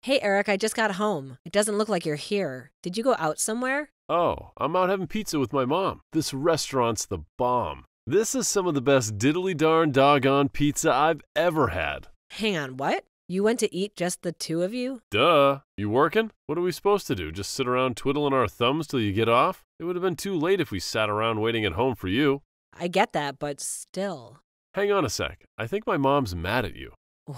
Hey Eric, I just got home. It doesn't look like you're here. Did you go out somewhere? Oh, I'm out having pizza with my mom. This restaurant's the bomb. This is some of the best diddly darn doggone pizza I've ever had. Hang on, what? You went to eat just the two of you? Duh. You working? What are we supposed to do? Just sit around twiddling our thumbs till you get off? It would have been too late if we sat around waiting at home for you. I get that, but still. Hang on a sec. I think my mom's mad at you.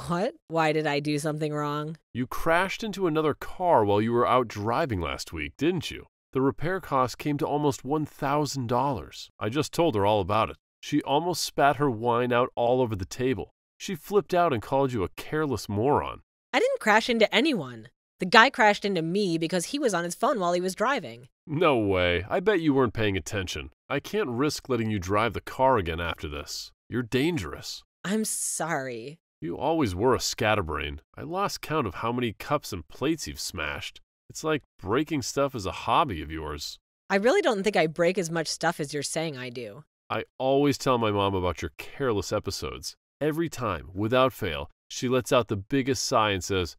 What? Why did I do something wrong? You crashed into another car while you were out driving last week, didn't you? The repair cost came to almost $1,000. I just told her all about it. She almost spat her wine out all over the table. She flipped out and called you a careless moron. I didn't crash into anyone. The guy crashed into me because he was on his phone while he was driving. No way. I bet you weren't paying attention. I can't risk letting you drive the car again after this. You're dangerous. I'm sorry. You always were a scatterbrain. I lost count of how many cups and plates you've smashed. It's like breaking stuff is a hobby of yours. I really don't think I break as much stuff as you're saying I do. I always tell my mom about your careless episodes. Every time, without fail, she lets out the biggest sigh and says,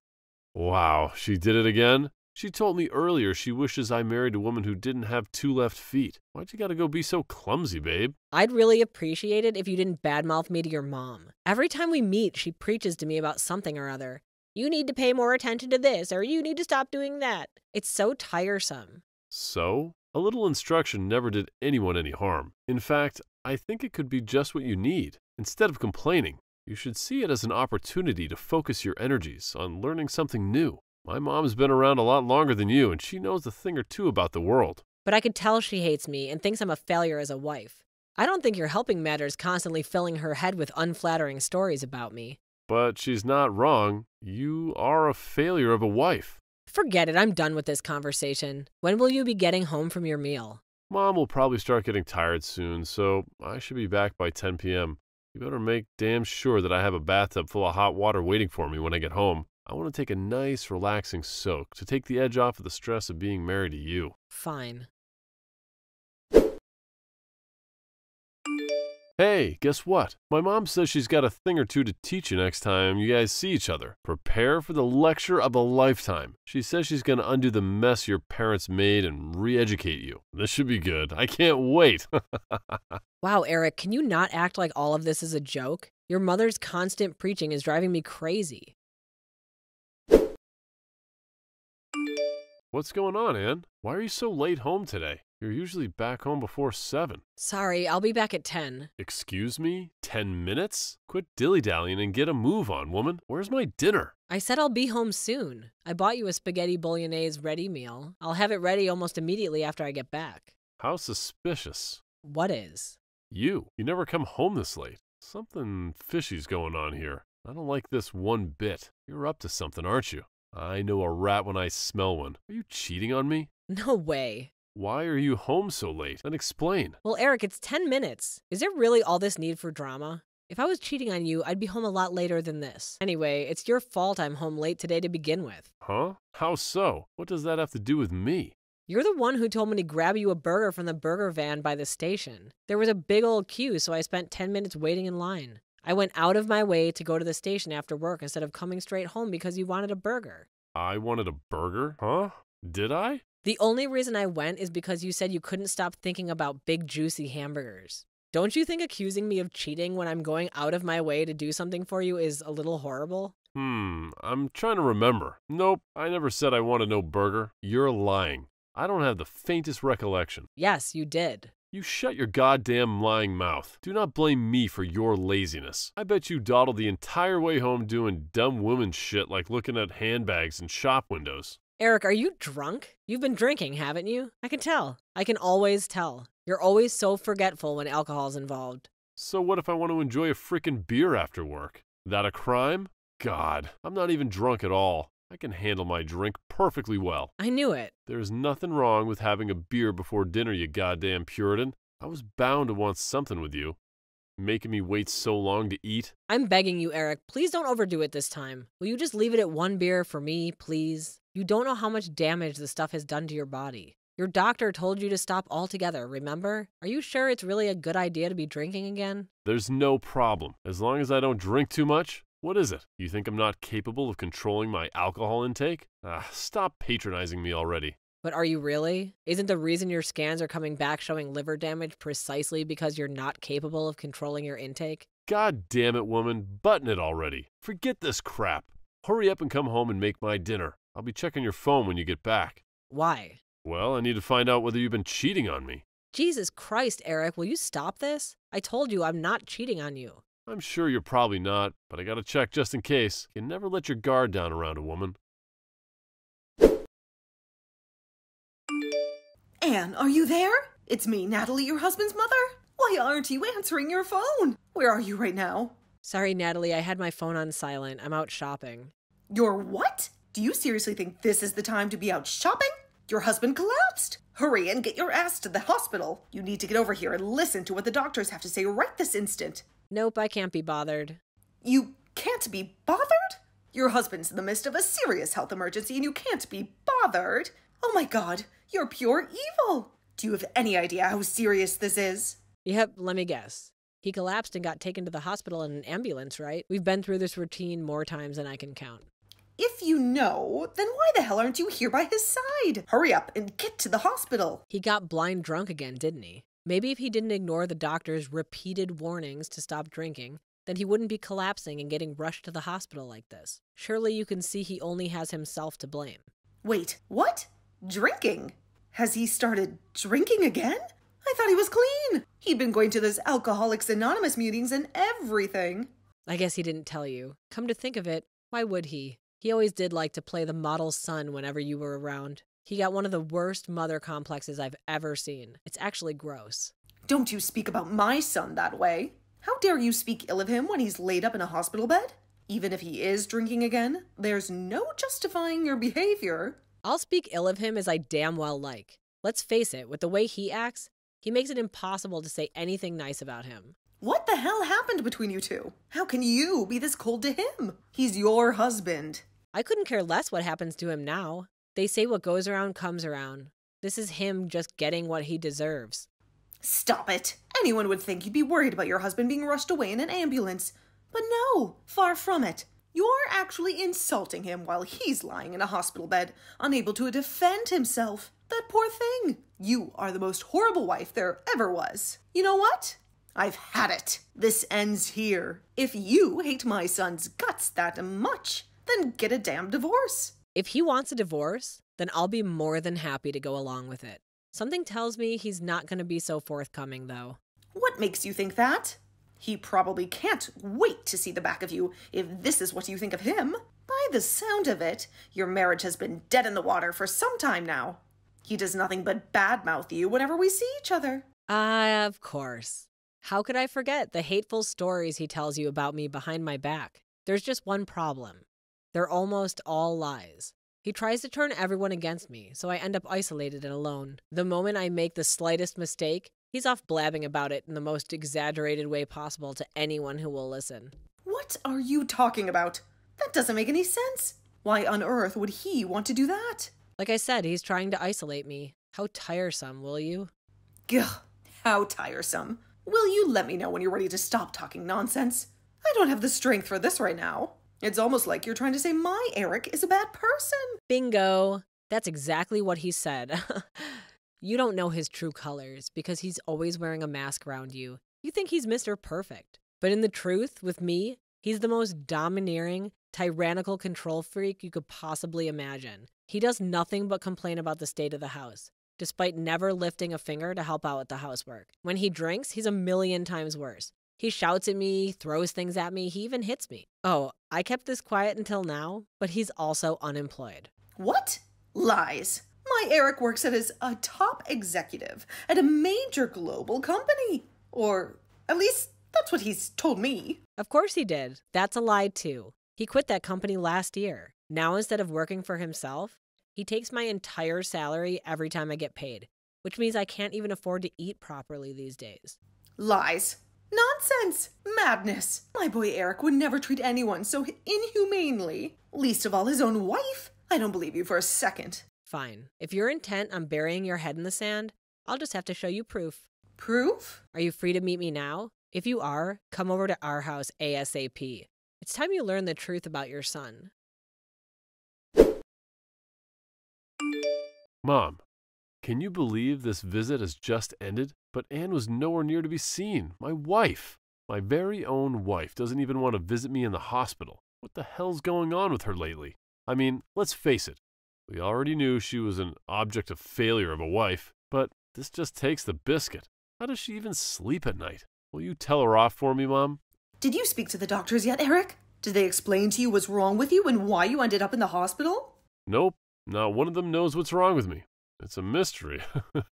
"Wow, she did it again?" She told me earlier she wishes I married a woman who didn't have 2 left feet. Why'd you gotta go be so clumsy, babe? I'd really appreciate it if you didn't badmouth me to your mom. Every time we meet, she preaches to me about something or other. You need to pay more attention to this, or you need to stop doing that. It's so tiresome. So? A little instruction never did anyone any harm. In fact, I think it could be just what you need. Instead of complaining, you should see it as an opportunity to focus your energies on learning something new. My mom's been around a lot longer than you, and she knows a thing or two about the world. But I could tell she hates me and thinks I'm a failure as a wife. I don't think your helping matters constantly filling her head with unflattering stories about me. But she's not wrong. You are a failure of a wife. Forget it, I'm done with this conversation. When will you be getting home from your meal? Mom will probably start getting tired soon, so I should be back by 10 p.m. You better make damn sure that I have a bathtub full of hot water waiting for me when I get home. I want to take a nice, relaxing soak to take the edge off of the stress of being married to you. Fine. Hey, guess what? My mom says she's got a thing or two to teach you next time you guys see each other. Prepare for the lecture of a lifetime. She says she's going to undo the mess your parents made and re-educate you. This should be good. I can't wait. Wow, Eric, can you not act like all of this is a joke? Your mother's constant preaching is driving me crazy. What's going on, Ann? Why are you so late home today? You're usually back home before 7. Sorry, I'll be back at 10. Excuse me? 10 minutes? Quit dilly-dallying and get a move on, woman. Where's my dinner? I said I'll be home soon. I bought you a spaghetti bolognese ready meal. I'll have it ready almost immediately after I get back. How suspicious. What is? You never come home this late. Something fishy's going on here. I don't like this one bit. You're up to something, aren't you? I know a rat when I smell one. Are you cheating on me? No way. Why are you home so late? Then explain. Well, Eric, it's 10 minutes. Is there really all this need for drama? If I was cheating on you, I'd be home a lot later than this. Anyway, it's your fault I'm home late today to begin with. Huh? How so? What does that have to do with me? You're the one who told me to grab you a burger from the burger van by the station. There was a big old queue, so I spent 10 minutes waiting in line. I went out of my way to go to the station after work instead of coming straight home because you wanted a burger. I wanted a burger? Huh? Did I? The only reason I went is because you said you couldn't stop thinking about big juicy hamburgers. Don't you think accusing me of cheating when I'm going out of my way to do something for you is a little horrible? I'm trying to remember. Nope, I never said I wanted no burger. You're lying. I don't have the faintest recollection. Yes, you did. You shut your goddamn lying mouth. Do not blame me for your laziness. I bet you dawdled the entire way home doing dumb woman shit like looking at handbags and shop windows. Eric, are you drunk? You've been drinking, haven't you? I can tell. I can always tell. You're always so forgetful when alcohol's involved. So what if I want to enjoy a frickin' beer after work? That a crime? God, I'm not even drunk at all. I can handle my drink perfectly well. I knew it. There's nothing wrong with having a beer before dinner, you goddamn Puritan. I was bound to want something with you. Making me wait so long to eat. I'm begging you, Eric. Please don't overdo it this time. Will you just leave it at one beer for me, please? You don't know how much damage the stuff has done to your body. Your doctor told you to stop altogether, remember? Are you sure it's really a good idea to be drinking again? There's no problem. As long as I don't drink too much, What is it? You think I'm not capable of controlling my alcohol intake? Stop patronizing me already. But are you really? Isn't the reason your scans are coming back showing liver damage precisely because you're not capable of controlling your intake? God damn it, woman, button it already. Forget this crap. Hurry up and come home and make my dinner. I'll be checking your phone when you get back. Why? Well, I need to find out whether you've been cheating on me. Jesus Christ, Eric, will you stop this? I told you I'm not cheating on you. I'm sure you're probably not, but I gotta check just in case. You never let your guard down around a woman. Anne, are you there? It's me, Natalie, your husband's mother. Why aren't you answering your phone? Where are you right now? Sorry, Natalie, I had my phone on silent. I'm out shopping. You're what? Do you seriously think this is the time to be out shopping? Your husband collapsed. Hurry and get your ass to the hospital. You need to get over here and listen to what the doctors have to say right this instant. Nope, I can't be bothered. You can't be bothered? Your husband's in the midst of a serious health emergency and you can't be bothered? Oh my God, you're pure evil. Do you have any idea how serious this is? Yep, let me guess. He collapsed and got taken to the hospital in an ambulance, right? We've been through this routine more times than I can count. If you know, then why the hell aren't you here by his side? Hurry up and get to the hospital. He got blind drunk again, didn't he? Maybe if he didn't ignore the doctor's repeated warnings to stop drinking, then he wouldn't be collapsing and getting rushed to the hospital like this. Surely you can see he only has himself to blame. Wait, what? Drinking? Has he started drinking again? I thought he was clean. He'd been going to those Alcoholics Anonymous meetings and everything. I guess he didn't tell you. Come to think of it, why would he? He always did like to play the model son whenever you were around. He got one of the worst mother complexes I've ever seen. It's actually gross. Don't you speak about my son that way. How dare you speak ill of him when he's laid up in a hospital bed? Even if he is drinking again, there's no justifying your behavior. I'll speak ill of him as I damn well like. Let's face it, with the way he acts, he makes it impossible to say anything nice about him. What the hell happened between you two? How can you be this cold to him? He's your husband. I couldn't care less what happens to him now. They say what goes around comes around. This is him just getting what he deserves. Stop it. Anyone would think you'd be worried about your husband being rushed away in an ambulance. But no, far from it. You're actually insulting him while he's lying in a hospital bed, unable to defend himself. That poor thing. You are the most horrible wife there ever was. You know what? I've had it. This ends here. If you hate my son's guts that much, then get a damn divorce. If he wants a divorce, then I'll be more than happy to go along with it. Something tells me he's not going to be so forthcoming, though. What makes you think that? He probably can't wait to see the back of you if this is what you think of him. By the sound of it, your marriage has been dead in the water for some time now. He does nothing but badmouth you whenever we see each other. Of course. How could I forget the hateful stories he tells you about me behind my back? There's just one problem. They're almost all lies. He tries to turn everyone against me, so I end up isolated and alone. The moment I make the slightest mistake, he's off blabbing about it in the most exaggerated way possible to anyone who will listen. What are you talking about? That doesn't make any sense. Why on earth would he want to do that? Like I said, he's trying to isolate me. How tiresome, will you? Gah, how tiresome. Will you let me know when you're ready to stop talking nonsense? I don't have the strength for this right now. It's almost like you're trying to say my Eric is a bad person. Bingo. That's exactly what he said. You don't know his true colors because he's always wearing a mask around you. You think he's Mr. Perfect. But in the truth, with me, he's the most domineering, tyrannical control freak you could possibly imagine. He does nothing but complain about the state of the house, despite never lifting a finger to help out with the housework. When he drinks, he's a million times worse. He shouts at me, throws things at me, he even hits me. Oh, I kept this quiet until now, but he's also unemployed. What? Lies. My Eric works as a top executive at a major global company. Or at least that's what he's told me. Of course he did. That's a lie too. He quit that company last year. Now instead of working for himself, he takes my entire salary every time I get paid, which means I can't even afford to eat properly these days. Lies. Nonsense! Madness! My boy Eric would never treat anyone so inhumanely, least of all his own wife. I don't believe you for a second. Fine. If you're intent on burying your head in the sand, I'll just have to show you proof. Proof? Are you free to meet me now? If you are, come over to our house ASAP. It's time you learn the truth about your son. Mom, can you believe this visit has just ended? But Anne was nowhere near to be seen. My wife, my very own wife, doesn't even want to visit me in the hospital. What the hell's going on with her lately? I mean, let's face it. We already knew she was an object of failure of a wife, but this just takes the biscuit. How does she even sleep at night? Will you tell her off for me, Mom? Did you speak to the doctors yet, Eric? Did they explain to you what's wrong with you and why you ended up in the hospital? Nope. Not one of them knows what's wrong with me. It's a mystery.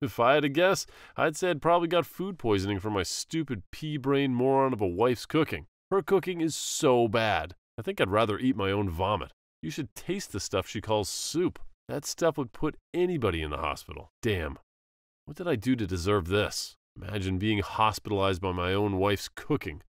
If I had to guess, I'd say I'd probably got food poisoning from my stupid pea-brain moron of a wife's cooking. Her cooking is so bad. I think I'd rather eat my own vomit. You should taste the stuff she calls soup. That stuff would put anybody in the hospital. Damn. What did I do to deserve this? Imagine being hospitalized by my own wife's cooking.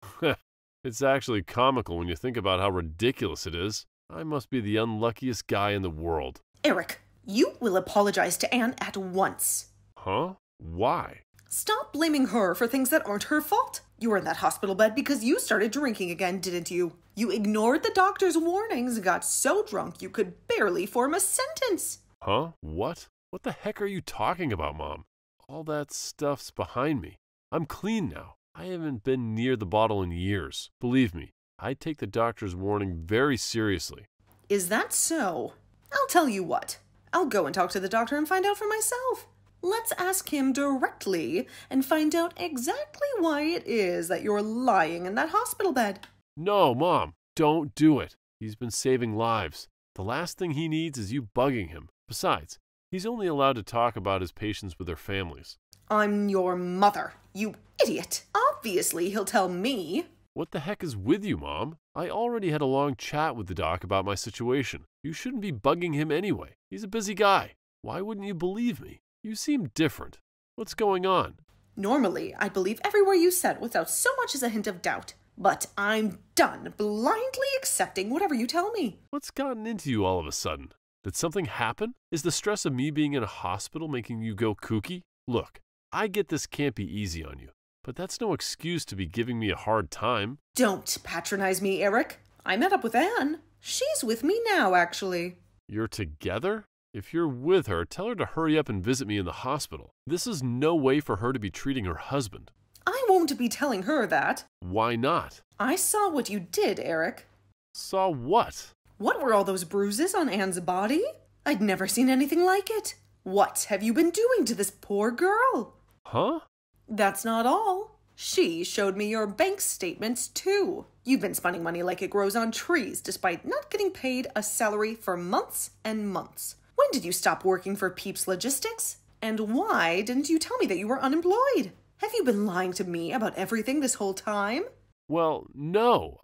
It's actually comical when you think about how ridiculous it is. I must be the unluckiest guy in the world. Eric, you will apologize to Anne at once. Huh? Why? Stop blaming her for things that aren't her fault. You were in that hospital bed because you started drinking again, didn't you? You ignored the doctor's warnings and got so drunk you could barely form a sentence. Huh? What? What the heck are you talking about, Mom? All that stuff's behind me. I'm clean now. I haven't been near the bottle in years. Believe me, I take the doctor's warning very seriously. Is that so? I'll tell you what. I'll go and talk to the doctor and find out for myself. Let's ask him directly and find out exactly why it is that you're lying in that hospital bed. No, Mom, don't do it. He's been saving lives. The last thing he needs is you bugging him. Besides, he's only allowed to talk about his patients with their families. I'm your mother, you idiot. Obviously, he'll tell me. What the heck is with you, Mom? I already had a long chat with the doc about my situation. You shouldn't be bugging him anyway. He's a busy guy. Why wouldn't you believe me? You seem different. What's going on? Normally, I'd believe every word you said without so much as a hint of doubt. But I'm done blindly accepting whatever you tell me. What's gotten into you all of a sudden? Did something happen? Is the stress of me being in a hospital making you go kooky? Look, I get this can't be easy on you, but that's no excuse to be giving me a hard time. Don't patronize me, Eric. I met up with Anne. She's with me now, actually. You're together? If you're with her, tell her to hurry up and visit me in the hospital. This is no way for her to be treating her husband. I won't be telling her that. Why not? I saw what you did, Eric. Saw what? What were all those bruises on Anne's body? I'd never seen anything like it. What have you been doing to this poor girl? Huh? That's not all. She showed me your bank statements, too. You've been spending money like it grows on trees, despite not getting paid a salary for months and months. When did you stop working for Peeps Logistics? And why didn't you tell me that you were unemployed? Have you been lying to me about everything this whole time? Well, no.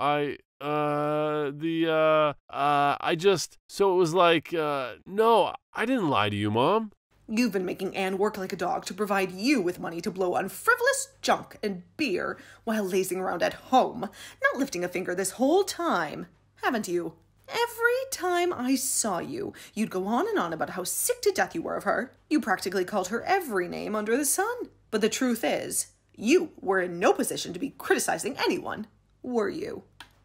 So it was like, no, I didn't lie to you, Mom. You've been making Anne work like a dog to provide you with money to blow on frivolous junk and beer while lazing around at home, not lifting a finger this whole time, haven't you? Every time I saw you, you'd go on and on about how sick to death you were of her. You practically called her every name under the sun. But the truth is, you were in no position to be criticizing anyone, were you?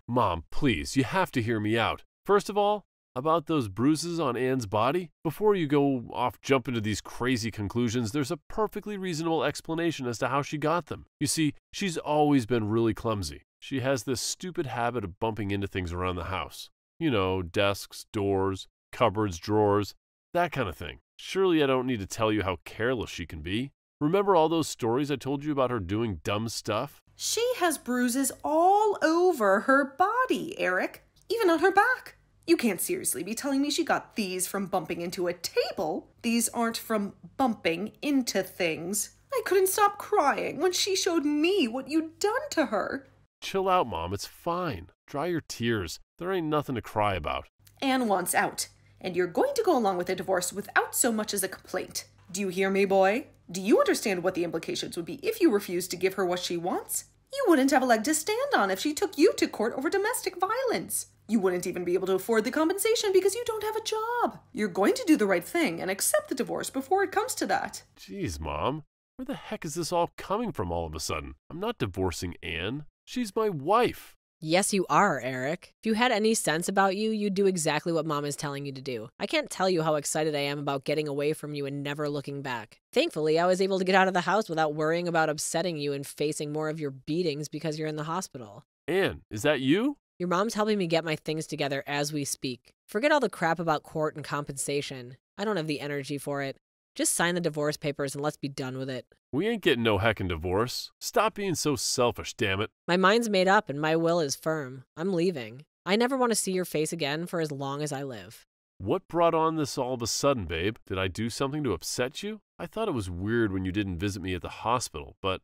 Mom, please, you have to hear me out. First of all, about those bruises on Anne's body, before you go off jumping to these crazy conclusions, there's a perfectly reasonable explanation as to how she got them. You see, she's always been really clumsy. She has this stupid habit of bumping into things around the house. You know, desks, doors, cupboards, drawers, that kind of thing. Surely I don't need to tell you how careless she can be. Remember all those stories I told you about her doing dumb stuff? She has bruises all over her body, Eric, even on her back. You can't seriously be telling me she got these from bumping into a table. These aren't from bumping into things. I couldn't stop crying when she showed me what you'd done to her. Chill out, Mom. It's fine. Dry your tears. There ain't nothing to cry about. Anne wants out, and you're going to go along with a divorce without so much as a complaint. Do you hear me, boy? Do you understand what the implications would be if you refused to give her what she wants? You wouldn't have a leg to stand on if she took you to court over domestic violence. You wouldn't even be able to afford the compensation because you don't have a job. You're going to do the right thing and accept the divorce before it comes to that. Jeez, Mom. Where the heck is this all coming from all of a sudden? I'm not divorcing Anne. She's my wife. Yes, you are, Eric. If you had any sense about you, you'd do exactly what Mom is telling you to do. I can't tell you how excited I am about getting away from you and never looking back. Thankfully, I was able to get out of the house without worrying about upsetting you and facing more of your beatings because you're in the hospital. Anne, is that you? Your mom's helping me get my things together as we speak. Forget all the crap about court and compensation. I don't have the energy for it. Just sign the divorce papers and let's be done with it. We ain't getting no heckin' divorce. Stop being so selfish, damn it. My mind's made up and my will is firm. I'm leaving. I never want to see your face again for as long as I live. What brought on this all of a sudden, babe? Did I do something to upset you? I thought it was weird when you didn't visit me at the hospital, but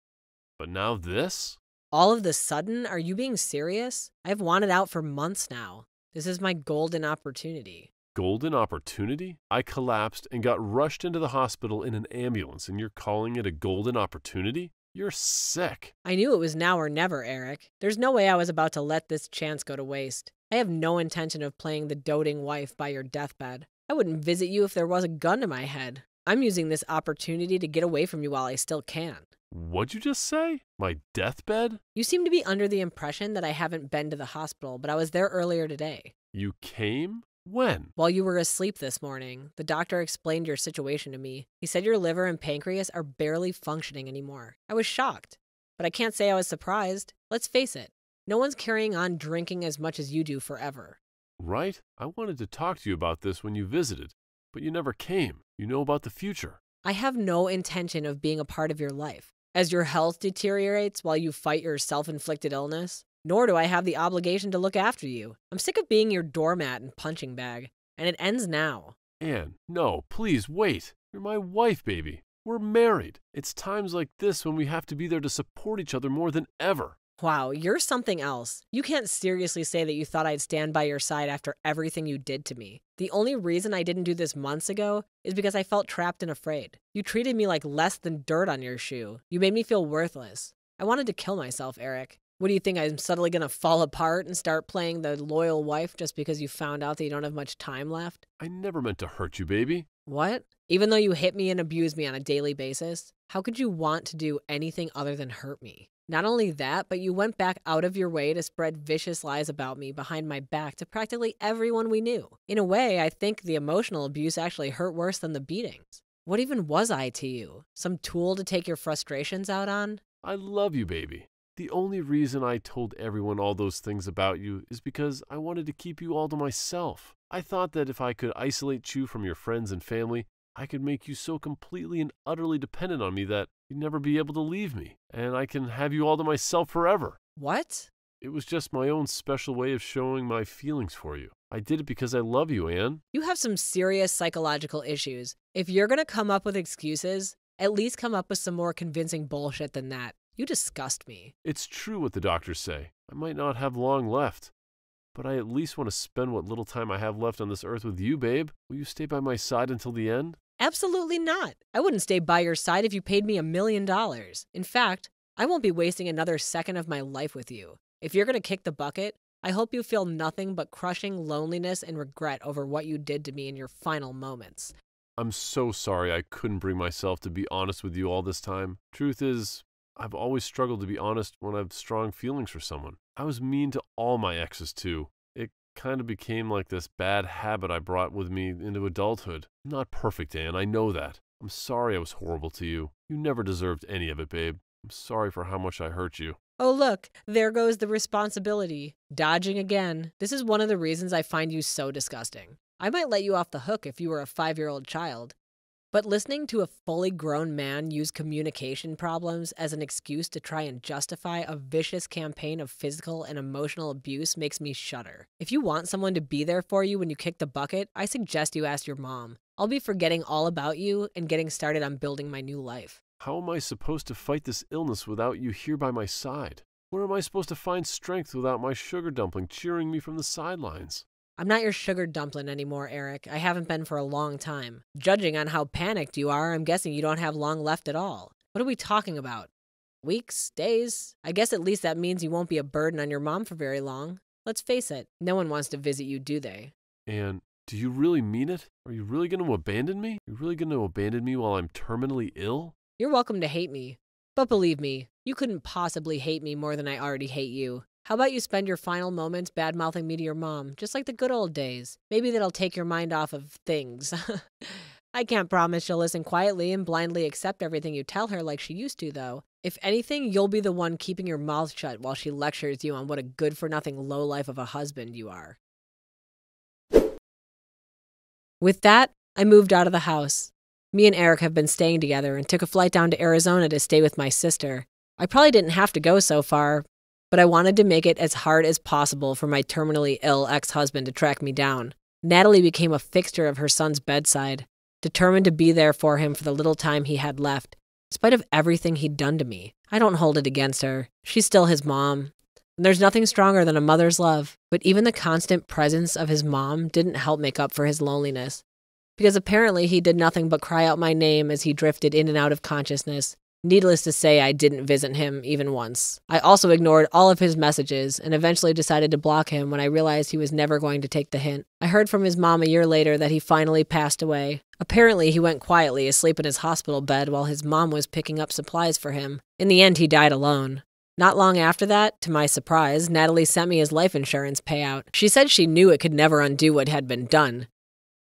now this? All of the sudden, are you being serious? I've wanted out for months now. This is my golden opportunity. Golden opportunity? I collapsed and got rushed into the hospital in an ambulance, and you're calling it a golden opportunity? You're sick. I knew it was now or never, Eric. There's no way I was about to let this chance go to waste. I have no intention of playing the doting wife by your deathbed. I wouldn't visit you if there was a gun to my head. I'm using this opportunity to get away from you while I still can. What'd you just say? My deathbed? You seem to be under the impression that I haven't been to the hospital, but I was there earlier today. You came? When? While you were asleep this morning, the doctor explained your situation to me. He said your liver and pancreas are barely functioning anymore. I was shocked, but I can't say I was surprised. Let's face it, no one's carrying on drinking as much as you do forever. Right? I wanted to talk to you about this when you visited, but you never came. You know about the future. I have no intention of being a part of your life. As your health deteriorates while you fight your self-inflicted illness, nor do I have the obligation to look after you. I'm sick of being your doormat and punching bag, and it ends now. Anne, no, please wait. You're my wife, baby. We're married. It's times like this when we have to be there to support each other more than ever. Wow, you're something else. You can't seriously say that you thought I'd stand by your side after everything you did to me. The only reason I didn't do this months ago is because I felt trapped and afraid. You treated me like less than dirt on your shoe. You made me feel worthless. I wanted to kill myself, Eric. What do you think, I'm suddenly going to fall apart and start playing the loyal wife just because you found out that you don't have much time left? I never meant to hurt you, baby. What? Even though you hit me and abuse me on a daily basis, how could you want to do anything other than hurt me? Not only that, but you went back out of your way to spread vicious lies about me behind my back to practically everyone we knew. In a way, I think the emotional abuse actually hurt worse than the beatings. What even was I to you? Some tool to take your frustrations out on? I love you, baby. The only reason I told everyone all those things about you is because I wanted to keep you all to myself. I thought that if I could isolate you from your friends and family, I could make you so completely and utterly dependent on me that you'd never be able to leave me, and I can have you all to myself forever. What? It was just my own special way of showing my feelings for you. I did it because I love you, Anne. You have some serious psychological issues. If you're going to come up with excuses, at least come up with some more convincing bullshit than that. You disgust me. It's true what the doctors say. I might not have long left, but I at least want to spend what little time I have left on this earth with you, babe. Will you stay by my side until the end? Absolutely not. I wouldn't stay by your side if you paid me $1 million. In fact, I won't be wasting another second of my life with you. If you're going to kick the bucket, I hope you feel nothing but crushing loneliness and regret over what you did to me in your final moments. I'm so sorry I couldn't bring myself to be honest with you all this time. Truth is, I've always struggled to be honest when I have strong feelings for someone. I was mean to all my exes too. It kind of became like this bad habit I brought with me into adulthood. I'm not perfect, Anne, I know that. I'm sorry I was horrible to you. You never deserved any of it, babe. I'm sorry for how much I hurt you. Oh look, there goes the responsibility. Dodging again. This is one of the reasons I find you so disgusting. I might let you off the hook if you were a 5-year-old child. But listening to a fully grown man use communication problems as an excuse to try and justify a vicious campaign of physical and emotional abuse makes me shudder. If you want someone to be there for you when you kick the bucket, I suggest you ask your mom. I'll be forgetting all about you and getting started on building my new life. How am I supposed to fight this illness without you here by my side? Where am I supposed to find strength without my sugar dumpling cheering me from the sidelines? I'm not your sugar dumpling anymore, Eric. I haven't been for a long time. Judging on how panicked you are, I'm guessing you don't have long left at all. What are we talking about? Weeks? Days? I guess at least that means you won't be a burden on your mom for very long. Let's face it, no one wants to visit you, do they? And do you really mean it? Are you really going to abandon me? Are you really going to abandon me while I'm terminally ill? You're welcome to hate me. But believe me, you couldn't possibly hate me more than I already hate you. How about you spend your final moments bad-mouthing me to your mom, just like the good old days? Maybe that'll take your mind off of things. I can't promise she'll listen quietly and blindly accept everything you tell her like she used to, though. If anything, you'll be the one keeping your mouth shut while she lectures you on what a good-for-nothing lowlife of a husband you are. With that, I moved out of the house. Me and Eric have been staying together and took a flight down to Arizona to stay with my sister. I probably didn't have to go so far, but I wanted to make it as hard as possible for my terminally ill ex-husband to track me down. Natalie became a fixture of her son's bedside, determined to be there for him for the little time he had left, in spite of everything he'd done to me. I don't hold it against her. She's still his mom. And there's nothing stronger than a mother's love. But even the constant presence of his mom didn't help make up for his loneliness, because apparently he did nothing but cry out my name as he drifted in and out of consciousness. Needless to say, I didn't visit him even once. I also ignored all of his messages and eventually decided to block him when I realized he was never going to take the hint. I heard from his mom a year later that he finally passed away. Apparently, he went quietly asleep in his hospital bed while his mom was picking up supplies for him. In the end, he died alone. Not long after that, to my surprise, Natalie sent me his life insurance payout. She said she knew it could never undo what had been done,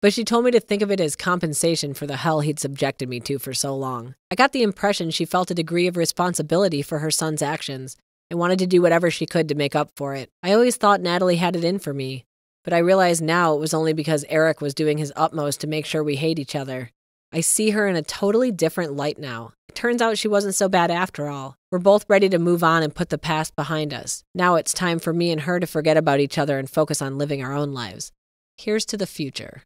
but she told me to think of it as compensation for the hell he'd subjected me to for so long. I got the impression she felt a degree of responsibility for her son's actions and wanted to do whatever she could to make up for it. I always thought Natalie had it in for me, but I realize now it was only because Eric was doing his utmost to make sure we hate each other. I see her in a totally different light now. It turns out she wasn't so bad after all. We're both ready to move on and put the past behind us. Now it's time for me and her to forget about each other and focus on living our own lives. Here's to the future.